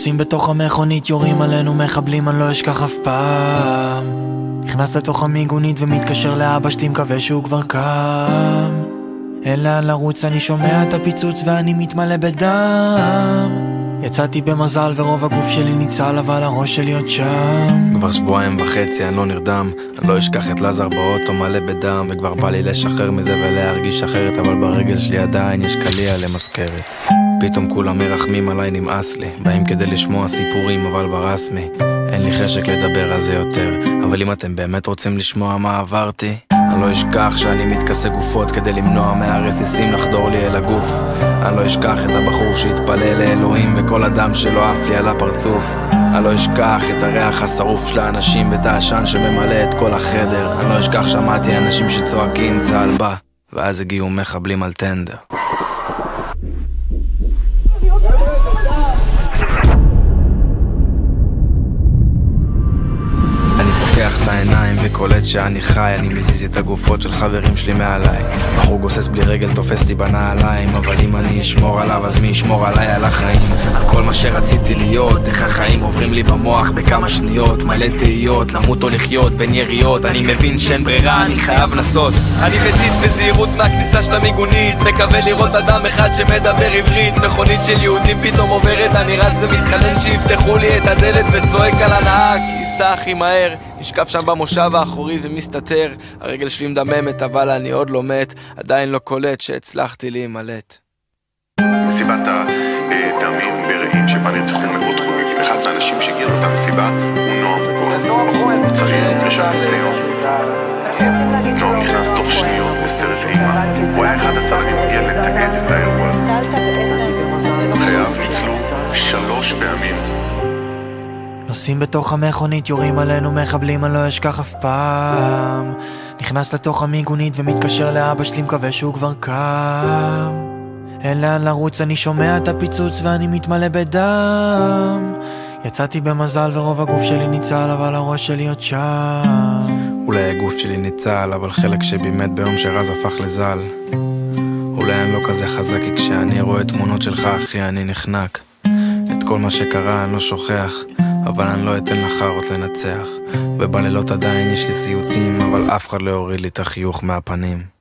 נוסעים בתוך המכונית, יורים עלינו מחבלים, אני לא אשכח אף פעם. נכנס לתוך המיגונית ומתקשר לאבא שלי, מקווה שהוא כבר קם. אין לאן לרוץ, אני שומע את הפיצוץ ואני מתמלא בדם. יצאתי במזל ורוב הגוף שלי ניצל, אבל הראש שלי עוד שם. כבר 2.5 שבועות אני לא נרדם. אני לא אשכח את לזר באוטו מלא בדם, וכבר בא לי לשחרר מזה ולהרגיש אחרת, אבל ברגל שלי עדיין יש קליע למזכרת. פתאום כולם מרחמים עליי, נמאס לי. באים כדי לשמוע סיפורים אבל ברסמי אין לי חשק לדבר על זה יותר. אבל אם אתם באמת רוצים לשמוע מה עברתי, אני לא אשכח שאני מתכסה גופות כדי למנוע מהרסיסים לחדור לי אל הגוף. אני לא אשכח את הבחור שהתפלל לאלוהים וכל אדם שלא עף לי על הפרצוף. אני לא אשכח את הריח השרוף של האנשים ואת העשן שממלא את כל החדר. אני לא אשכח שמעתי אנשים שצועקים צהל בא, ואז הגיעו מחבלים על טנדר. את העיניים וקולט שאני חי. אני מזיז את הגופות של חברים שלי מעליי. בחור גוסס בלי רגל תופס לי בנעליים, אבל אם אני אשמור עליו אז מי ישמור עליי? על החיים, על כל מה שרציתי להיות. איך החיים עוברים לי במוח בכמה שניות, מלא תהיות, למות או לחיות בין יריות. אני מבין שאין ברירה, אני חייב לנסות. אני מציץ בזהירות מהכניסה של המיגונית, מקווה לראות אדם אחד שמדבר עברית. מכונית של יהודים פתאום עוברת, אני רץ ומתחנן שיפתחו לי את הדלת וצועק על הנהג שייסע הכי מהר. נשקף שם במושב האחורי ומסתתר. הרגל שלי מדממת אבל אני עוד לא מת, עדיין לא קולט שהצלחתי להימלט. מסיבת הדמים ברעים שבה נרצחו מאות חוגגים. אחד מהאנשים שהגיע לאותה מסיבה הוא נועם גול, בחור צעיר, ראשון לציון. נועם נכנס תוך שניות בסרט אימה. הוא היה אחד הצלמים, הוא הגיע לתעד את האירוע הזה. חייו ניצלו 3 פעמים. נוסעים בתוך המכונית, יורים עלינו מחבלים, אני לא אשכח אף פעם. נכנס לתוך המיגונית ומתקשר לאבא שלי, מקווה שהוא כבר קם. אין לאן לרוץ, אני שומע את הפיצוץ ואני מתמלא בדם. יצאתי במזל ורוב הגוף שלי ניצל, אבל הראש שלי עוד שם. אולי הגוף שלי ניצל, אבל חלק שבי מת ביום שרז הפך לזל. אולי אני לא כזה חזק, כי כשאני רואה תמונות שלך אחי אני נחנק. את כל מה שקרה אני לא שוכח, אבל אני לא אתן לחרות לנצח. ובלילות עדיין יש לי סיוטים, אבל אף אחד לא הוריד לי את החיוך מהפנים.